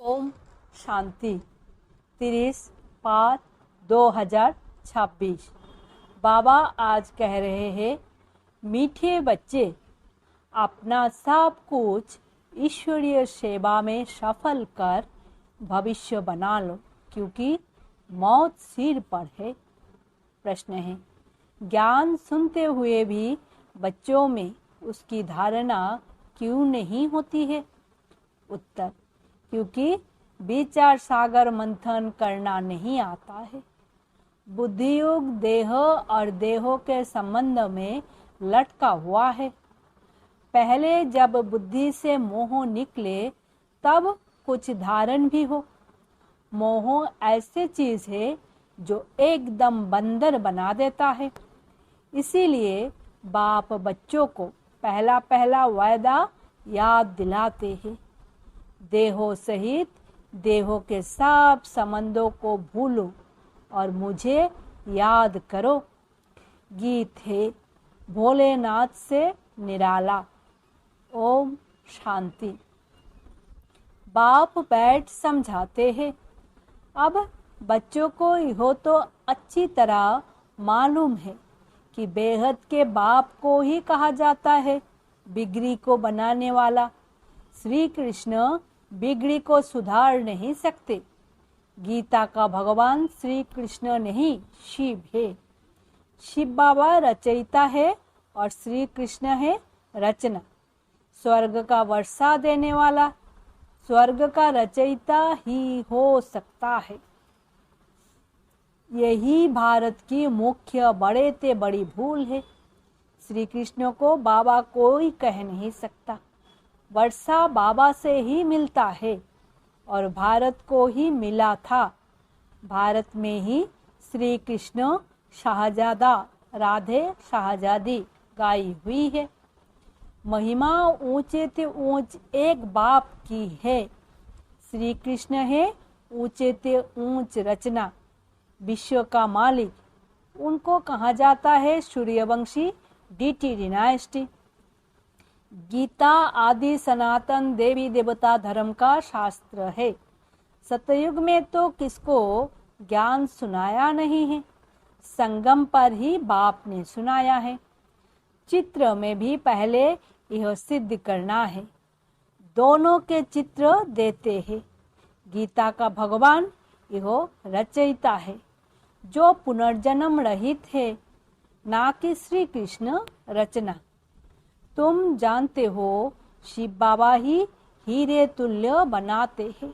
ओम शांति 30/5/2026। बाबा आज कह रहे हैं, मीठे बच्चे अपना सब कुछ ईश्वरीय सेवा में सफल कर भविष्य बना लो, क्योंकि मौत सिर पर है। प्रश्न है, ज्ञान सुनते हुए भी बच्चों में उसकी धारणा क्यों नहीं होती है? उत्तर, क्योंकि विचार सागर मंथन करना नहीं आता है। बुद्धियोग देह और देहों के संबंध में लटका हुआ है। पहले जब बुद्धि से मोह निकले तब कुछ धारण भी हो। मोह ऐसी चीज है जो एकदम बंदर बना देता है। इसीलिए बाप बच्चों को पहला पहला वायदा याद दिलाते हैं, देहों सहित देहों के सब संबंधों को भूलो और मुझे याद करो। गीत है भोलेनाथ से निराला। ओम शांति। बाप बैठ समझाते हैं। अब बच्चों को यह तो अच्छी तरह मालूम है कि बेहद के बाप को ही कहा जाता है बिगड़ी को बनाने वाला। श्री कृष्ण बिगड़ी को सुधार नहीं सकते। गीता का भगवान श्री कृष्ण नहीं, शिव है। शिव बाबा रचयिता है और श्री कृष्ण है रचना। स्वर्ग का वर्षा देने वाला स्वर्ग का रचयिता ही हो सकता है। यही भारत की मुख्य बड़े ते बड़ी भूल है। श्री कृष्ण को बाबा कोई कह नहीं सकता। वर्षा बाबा से ही मिलता है और भारत को ही मिला था। भारत में ही श्री कृष्ण शाहजादा, राधे शाहजादी गाई हुई है। महिमा ऊंचे ते ऊंच एक बाप की है। श्री कृष्ण है ऊंचे ते ऊंच रचना, विश्व का मालिक। उनको कहा जाता है सूर्यवंशी डीटी डिनाइस्टी। गीता आदि सनातन देवी देवता धर्म का शास्त्र है। सतयुग में तो किसको ज्ञान सुनाया नहीं है, संगम पर ही बाप ने सुनाया है। चित्र में भी पहले यह सिद्ध करना है। दोनों के चित्र देते हैं। गीता का भगवान यह रचयिता है जो पुनर्जन्म रहित है, ना कि श्री कृष्ण रचना। तुम जानते हो शिव बाबा ही हीरे तुल्य बनाते हैं।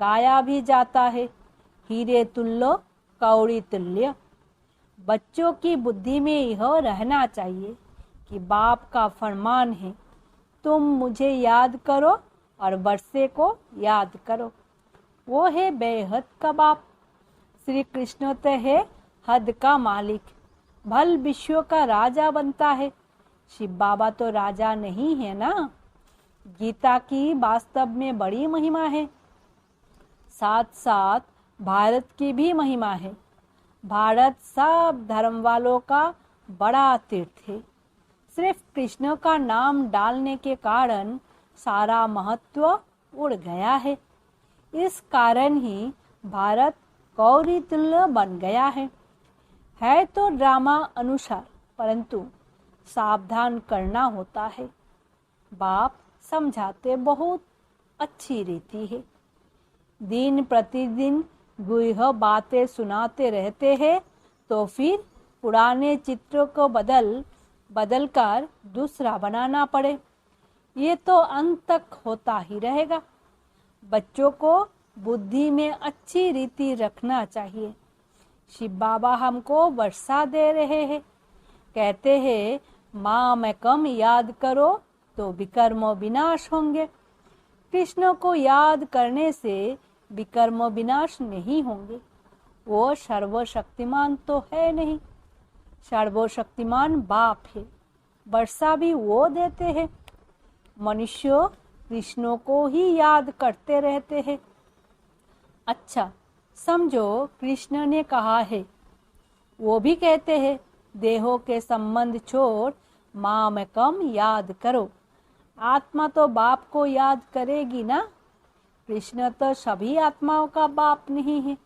गाया भी जाता है हीरे तुल्य कौड़ी तुल्य। बच्चों की बुद्धि में यह रहना चाहिए कि बाप का फरमान है, तुम मुझे याद करो और वर्षे को याद करो। वो है बेहद का बाप। श्री कृष्ण तो है हद का मालिक, भल विश्व का राजा बनता है। शिव बाबा तो राजा नहीं है ना। गीता की वास्तव में बड़ी महिमा है, साथ साथ भारत की भी महिमा है। भारत सब धर्म वालों का बड़ा तीर्थ है। सिर्फ कृष्ण का नाम डालने के कारण सारा महत्व उड़ गया है। इस कारण ही भारत गौरी तुल्य बन गया है तो ड्रामा अनुसार, परंतु सावधान करना होता है। बाप समझाते बहुत अच्छी रीति है। दिन प्रतिदिन गुह बातें सुनाते रहते हैं तो फिर पुराने चित्रों को बदल कर दूसरा बनाना पड़े, ये तो अंत तक होता ही रहेगा। बच्चों को बुद्धि में अच्छी रीति रखना चाहिए। शिव बाबा हमको वर्षा दे रहे हैं। कहते हैं माँ मैं कम याद करो तो विकर्म विनाश होंगे। कृष्ण को याद करने से विकर्म विनाश नहीं होंगे। वो सर्वशक्तिमान तो है नहीं, सर्वशक्तिमान बाप है। वर्षा भी वो देते हैं। मनुष्य कृष्ण को ही याद करते रहते हैं। अच्छा समझो कृष्ण ने कहा है, वो भी कहते हैं देहों के संबंध छोड़ माँ में कम याद करो। आत्मा तो बाप को याद करेगी ना। कृष्ण तो सभी आत्माओं का बाप नहीं है।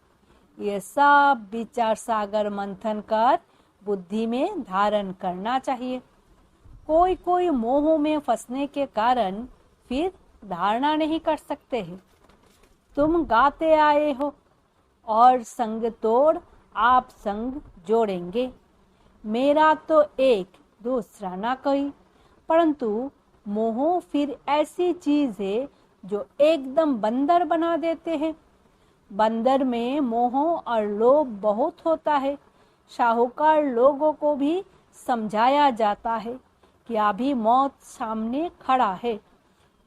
ये सब विचार सागर मंथन कर बुद्धि में धारण करना चाहिए। कोई कोई मोह में फंसने के कारण फिर धारणा नहीं कर सकते हैं। तुम गाते आए हो और संग तोड़ आप संग जोड़ेंगे। मेरा तो एक दूसरा ना कोई, परंतु मोह फिर ऐसी चीज है जो एकदम बंदर बना देते हैं। बंदर में मोह और लोभ बहुत होता है। शाहूकार लोगों को भी समझाया जाता है कि अभी मौत सामने खड़ा है,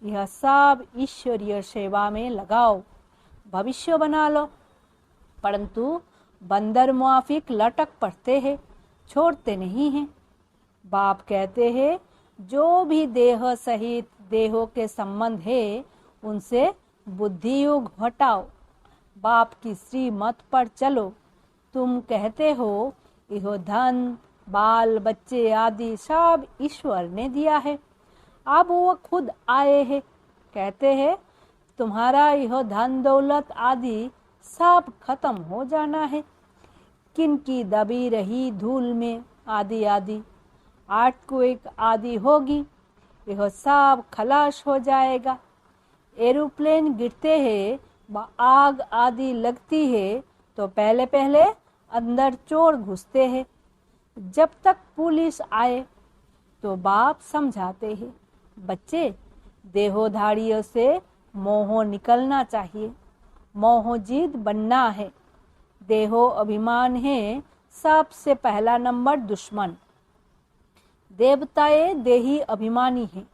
यह सब ईश्वरीय सेवा में लगाओ, भविष्य बना लो। परंतु बंदर मुआफिक लटक पड़ते हैं, छोड़ते नहीं हैं। बाप कहते हैं जो भी देह सहित देहों के संबंध है उनसे बुद्धि युग हटाओ, बाप की श्रीमत पर चलो। तुम कहते हो यह धन बाल बच्चे आदि सब ईश्वर ने दिया है, अब वो खुद आए हैं, कहते हैं तुम्हारा यह धन दौलत आदि सब खत्म हो जाना है। किनकी दबी रही धूल में आदि आदि आर्टक्वेक आदि होगी, यह सब खलास हो जाएगा। एरोप्लेन गिरते हैं, आग आदि लगती है तो पहले पहले अंदर चोर घुसते हैं। जब तक पुलिस आए तो बाप समझाते हैं बच्चे देहोधारियों से मोह निकलना चाहिए, मोहजीत बनना है। देहो अभिमान है सबसे पहला नंबर दुश्मन। देवताएं देही अभिमानी हैं।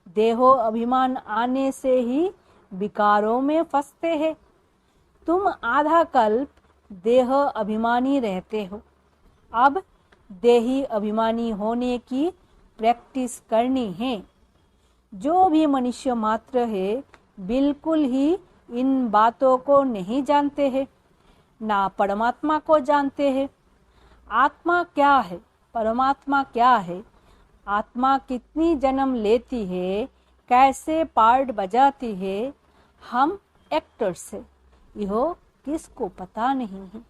देहो अभिमान आने से ही विकारों में फंसते हैं। तुम आधा कल्प देह अभिमानी रहते हो, अब देही अभिमानी होने की प्रैक्टिस करनी है। जो भी मनुष्य मात्र है बिल्कुल ही इन बातों को नहीं जानते हैं, ना परमात्मा को जानते हैं। आत्मा क्या है, परमात्मा क्या है, आत्मा कितनी जन्म लेती है, कैसे पार्ट बजाती है, हम एक्टर्स है, यह किसको पता नहीं है।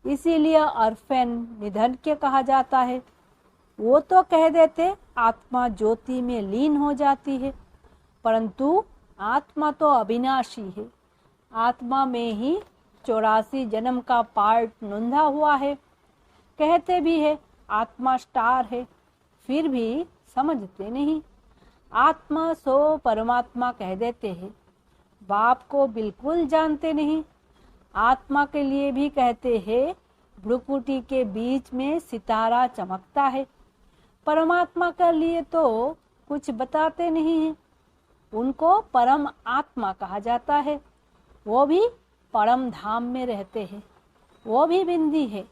इसीलिए अर्फेन निधन के कहा जाता है। वो तो कह देते आत्मा ज्योति में लीन हो जाती है, परंतु आत्मा तो अविनाशी है। आत्मा में ही 84 जन्म का पार्ट नोंधा हुआ है। कहते भी है आत्मा स्टार है, फिर भी समझते नहीं। आत्मा सो परमात्मा कह देते हैं, बाप को बिल्कुल जानते नहीं। आत्मा के लिए भी कहते हैं भ्रुकुटी के बीच में सितारा चमकता है। परमात्मा के लिए तो कुछ बताते नहीं हैं। उनको परम आत्मा कहा जाता है। वो भी परम धाम में रहते हैं, वो भी बिंदी है,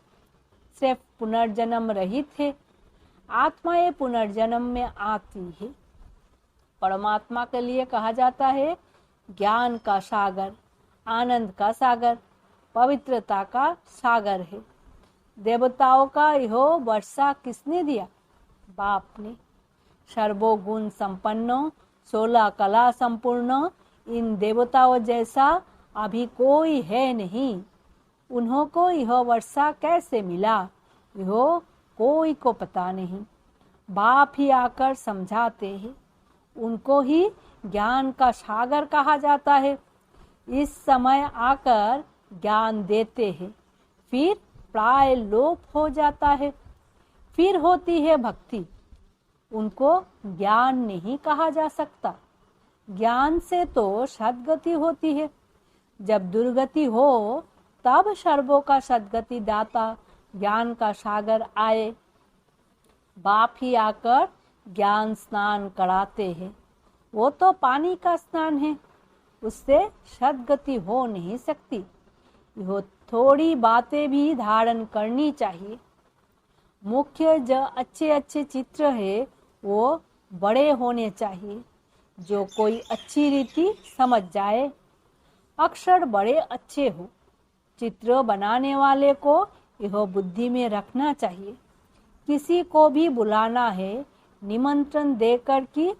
सिर्फ पुनर्जन्म रहित है। आत्माएं पुनर्जन्म में आती है। परमात्मा के लिए कहा जाता है ज्ञान का सागर, आनंद का सागर, पवित्रता का सागर है। देवताओं का यह वर्षा किसने दिया? बाप ने। सर्वोगुण संपन्न 16 कला संपूर्ण इन देवताओं जैसा अभी कोई है नहीं। उन्हों को यह वर्षा कैसे मिला, यह कोई को पता नहीं। बाप ही आकर समझाते हैं। उनको ही ज्ञान का सागर कहा जाता है। इस समय आकर ज्ञान देते हैं, फिर प्राय लोप हो जाता है। फिर होती है भक्ति, उनको ज्ञान नहीं कहा जा सकता। ज्ञान से तो सद्गति होती है। जब दुर्गति हो तब सर्वों का सद्गति दाता ज्ञान का सागर आए। बाप ही आकर ज्ञान स्नान कराते हैं। वो तो पानी का स्नान है, उससे सद्गति हो नहीं सकती। यह थोड़ी बातें भी धारण करनी चाहिए। मुख्य जो अच्छे अच्छे चित्र है वो बड़े होने चाहिए, जो कोई अच्छी रीति समझ जाए। अक्षर बड़े अच्छे हो, चित्र बनाने वाले को यह बुद्धि में रखना चाहिए। किसी को भी बुलाना है, निमंत्रण देकर कि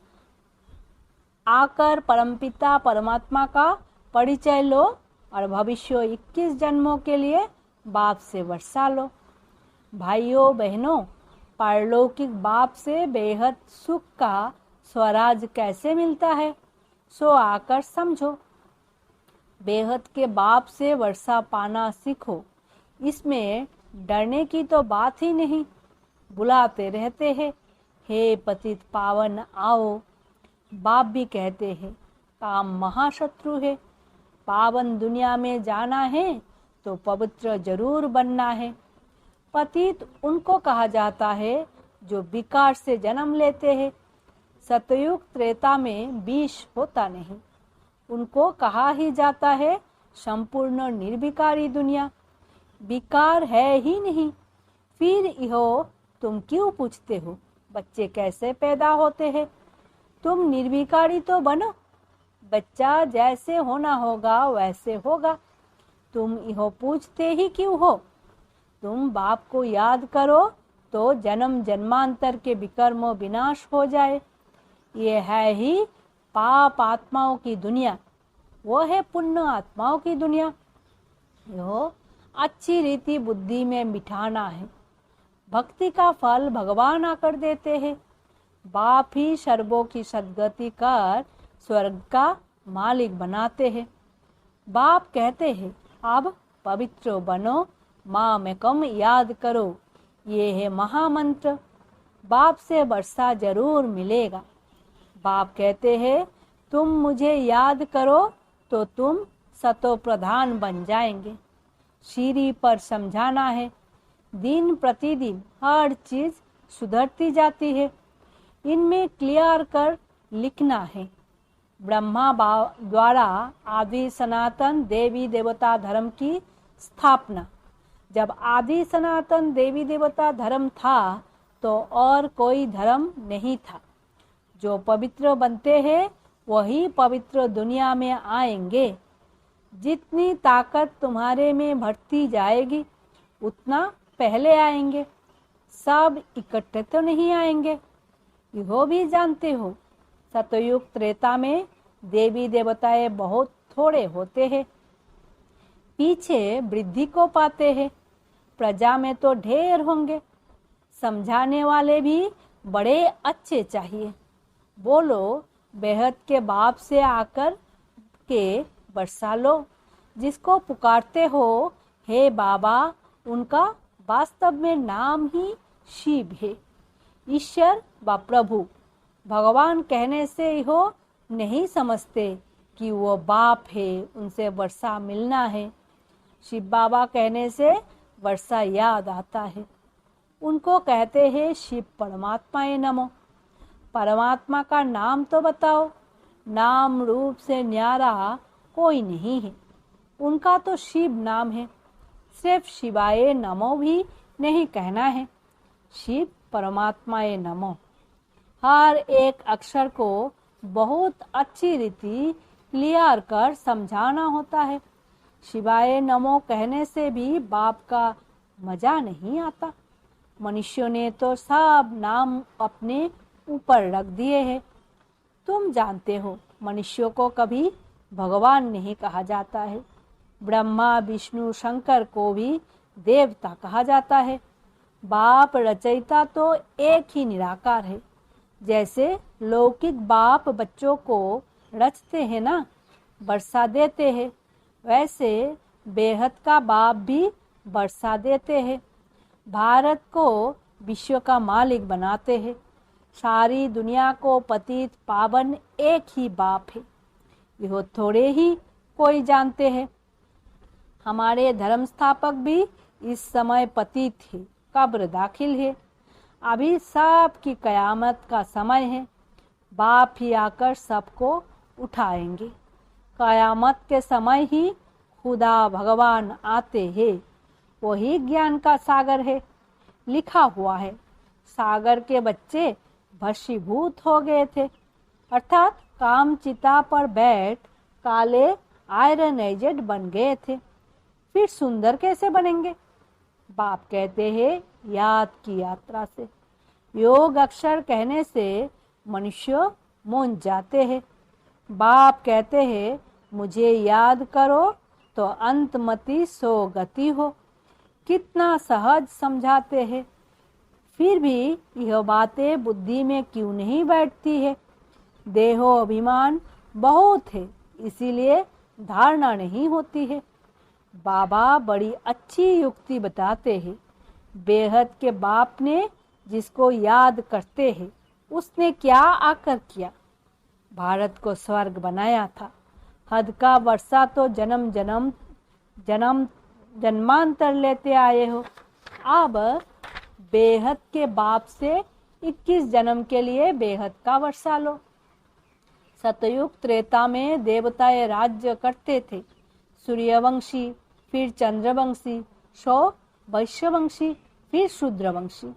आकर परमपिता परमात्मा का परिचय लो और भविष्य 21 जन्मों के लिए बाप से वर्षा लो। भाइयों बहनों, पारलौकिक बाप से बेहद सुख का स्वराज कैसे मिलता है, सो आकर समझो। बेहद के बाप से वर्षा पाना सीखो। इसमें डरने की तो बात ही नहीं। बुलाते रहते हैं, हे पतित पावन आओ। बाप भी कहते हैं, काम महाशत्रु है। पावन दुनिया में जाना है तो पवित्र जरूर बनना है। पतित उनको कहा जाता है जो विकार से जन्म लेते हैं। सतयुग त्रेता में विष होता नहीं। उनको कहा ही जाता है संपूर्ण निर्विकारी दुनिया। विकार है ही नहीं, फिर इहो तुम क्यों पूछते हो बच्चे कैसे पैदा होते हैं? तुम निर्विकारी तो बनो। बच्चा जैसे होना होगा वैसे होगा। तुम इहो पूछते ही क्यों हो? तुम बाप को याद करो तो जन्म जन्मांतर के विकर्मों विनाश हो जाए। ये है ही पाप आत्माओं की दुनिया, वो है पुण्य आत्माओं की दुनिया। यो अच्छी रीति बुद्धि में बिठाना है। भक्ति का फल भगवान आकर देते हैं। बाप ही सर्वों की सद्गति कर स्वर्ग का मालिक बनाते हैं। बाप कहते हैं, अब पवित्र बनो, माँ में कम याद करो। ये है महामंत्र। बाप से वर्षा जरूर मिलेगा। बाप कहते हैं, तुम मुझे याद करो तो तुम सतो प्रधान बन जाएंगे। सीढ़ी पर समझाना है। दिन प्रतिदिन हर चीज सुधरती जाती है। इनमें क्लियर कर लिखना है। ब्रह्मा द्वारा आदि सनातन देवी देवता धर्म की स्थापना। जब आदि सनातन देवी देवता धर्म था तो और कोई धर्म नहीं था। जो पवित्र बनते हैं वही पवित्र दुनिया में आएंगे। जितनी ताकत तुम्हारे में भरती जाएगी उतना पहले आएंगे। सब इकट्ठे तो नहीं आएंगे, यह भी जानते हो। सतयुग त्रेता में देवी देवताएं बहुत थोड़े होते हैं, पीछे वृद्धि को पाते हैं। प्रजा में तो ढेर होंगे। समझाने वाले भी बड़े अच्छे चाहिए। बोलो बेहद के बाप से आकर के वर्षा लो। जिसको पुकारते हो हे बाबा, उनका वास्तव में नाम ही शिव है, ईश्वर व प्रभु। भगवान कहने से हो नहीं समझते कि वो बाप है, उनसे वर्षा मिलना है। शिव बाबा कहने से वर्षा याद आता है। उनको कहते हैं शिव परमात्माए नमो। परमात्मा का नाम तो बताओ। नाम रूप से न्यारा कोई नहीं है। उनका तो शिव नाम है। सिर्फ शिवाय नमो भी नहीं कहना है, शिव परमात्माए नमो। हर एक अक्षर को बहुत अच्छी रीति क्लियर कर समझाना होता है। शिवाय नमो कहने से भी बाप का मजा नहीं आता। मनुष्यों ने तो सब नाम अपने ऊपर रख दिए हैं। तुम जानते हो मनुष्यों को कभी भगवान नहीं कहा जाता है। ब्रह्मा विष्णु शंकर को भी देवता कहा जाता है। बाप रचयिता तो एक ही निराकार है। जैसे लौकिक बाप बच्चों को रचते हैं ना, वर्षा देते हैं, वैसे बेहद का बाप भी वर्षा देते हैं। भारत को विश्व का मालिक बनाते हैं। सारी दुनिया को पतित पावन एक ही बाप है। यह थोड़े ही कोई जानते हैं। हमारे धर्म स्थापक भी इस समय पतित है, कब्र दाखिल है। अभी सब की कयामत का समय है। बाप ही आकर सबको उठाएंगे। कयामत के समय ही खुदा भगवान आते हैं। वही ज्ञान का सागर है। लिखा हुआ है, सागर के बच्चे भस्मीभूत हो गए थे, अर्थात काम चिता पर बैठ काले आयरन एजेड बन गए थे। फिर सुंदर कैसे बनेंगे? बाप कहते हैं याद की यात्रा से। योग अक्षर कहने से मनुष्य मूंझ जाते हैं। बाप कहते हैं मुझे याद करो तो अंतमति सो गति हो। कितना सहज समझाते हैं, फिर भी यह बातें बुद्धि में क्यों नहीं बैठती है। देहो अभिमान बहुत है, इसीलिए धारणा नहीं होती है। बाबा बड़ी अच्छी युक्ति बताते हैं। बेहद के बाप ने जिसको याद करते हैं, उसने क्या आकर किया? भारत को स्वर्ग बनाया था। हद का वर्षा तो जन्म जन्मांतर लेते आए हो। अब बेहद के बाप से 21 जन्म के लिए बेहद का वर्षा लो। सतयुग त्रेता में देवताएं राज्य करते थे। सूर्यवंशी, फिर चंद्रवंशी, 100 वैश्यवंशी, फिर शूद्रवंशी।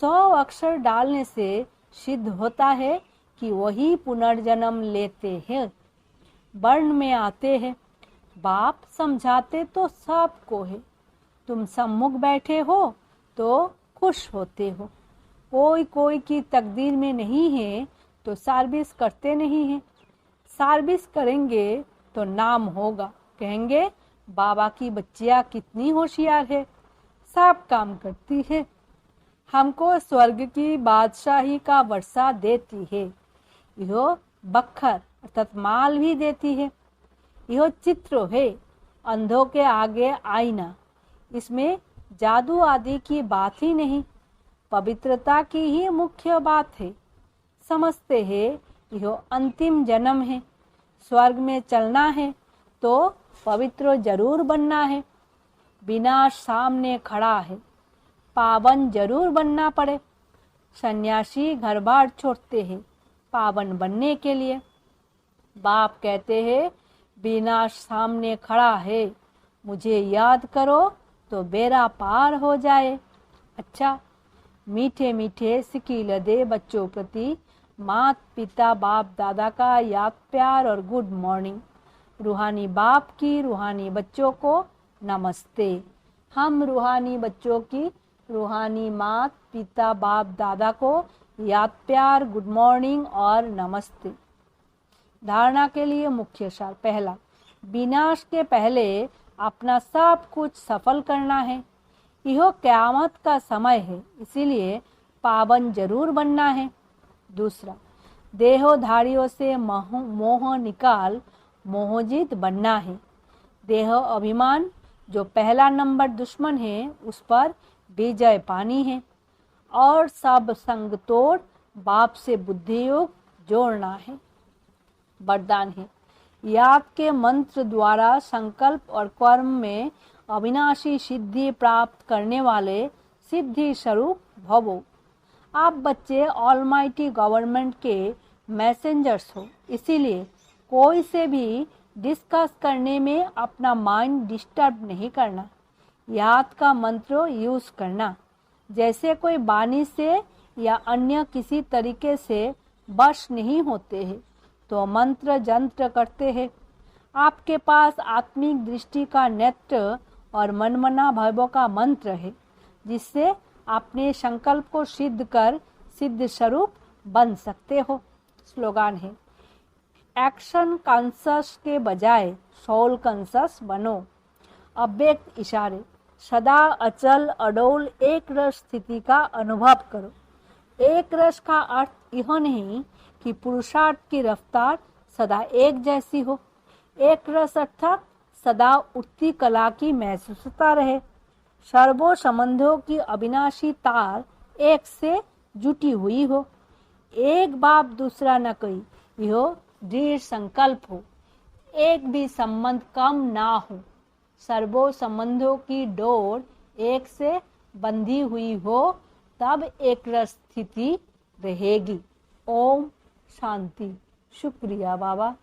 100 अक्षर डालने से सिद्ध होता है कि वही पुनर्जन्म लेते हैं, वर्ण में आते हैं। बाप समझाते तो सबको है। तुम सम्मुख बैठे हो तो खुश होते हो। कोई कोई की तकदीर में नहीं है तो सर्विस करते नहीं है। सर्विस करेंगे तो नाम होगा, कहेंगे बाबा की बच्चियां कितनी होशियार है, सब काम करती है, हमको स्वर्ग की बादशाही का वर्षा देती है। यह बखर अर्थात माल भी देती है। यह चित्र है, अंधों के आगे आईना। इसमें जादू आदि की बात ही नहीं, पवित्रता की ही मुख्य बात है। समझते हैं यह अंतिम जन्म है, स्वर्ग में चलना है तो पवित्र जरूर बनना है। विनाश सामने खड़ा है, पावन जरूर बनना पड़े। सन्यासी घर बार छोड़ते हैं पावन बनने के लिए। बाप कहते हैं विनाश सामने खड़ा है, मुझे याद करो तो बेड़ा पार हो जाए। अच्छा, मीठे मीठे सिकील दे बच्चों प्रति मात पिता बाप दादा का याद प्यार और गुड मॉर्निंग। रूहानी बाप की रूहानी बच्चों को नमस्ते। हम रूहानी बच्चों की रूहानी मात पिता बाप दादा को याद प्यार गुड मॉर्निंग और नमस्ते। धारणा के लिए मुख्य सार। पहला, विनाश के पहले अपना सब कुछ सफल करना है। यह क़यामत का समय है, इसीलिए पावन जरूर बनना है। दूसरा, देहोधारियों से मोह निकाल मोहजित बनना है। देह अभिमान जो पहला नंबर दुश्मन है, उस पर विजय पानी है। और सब संग तोड़ बाप से बुद्धि योग जोड़ना है। वरदान है, याद के मंत्र द्वारा संकल्प और कर्म में अविनाशी सिद्धि प्राप्त करने वाले सिद्धि स्वरूप भवो। आप बच्चे ऑलमाइटी गवर्नमेंट के मैसेंजर्स हो, इसीलिए कोई से भी डिस्कस करने में अपना माइंड डिस्टर्ब नहीं करना। याद का मंत्र यूज करना। जैसे कोई बानी से या अन्य किसी तरीके से वश नहीं होते हैं तो मंत्र जंत्र करते हैं। आपके पास आत्मिक दृष्टि का नेत्र और मनमना भैभव का मंत्र है, जिससे अपने संकल्प को सिद्ध कर सिद्ध स्वरूप बन सकते हो। स्लोगान है, एक्शन कॉन्शस के बजाय सोल कॉन्शस बनो। अव्यक्त इशारे, सदा अचल अडोल एक रस स्थिति का अनुभव करो। एक रस का अर्थ यह नहीं कि पुरुषार्थ की रफ्तार सदा एक जैसी हो। एक रस अर्थात सदा उठती कला की महसूसता रहे। सर्वो संबंधों की अविनाशी तार एक से जुटी हुई हो। एक बाप दूसरा न कोई, यह दृढ़ संकल्प हो। एक भी संबंध कम ना हो। सर्वो संबंधों की डोर एक से बंधी हुई हो, तब एक रस स्थिति रहेगी। ओम शांति। शुक्रिया बाबा।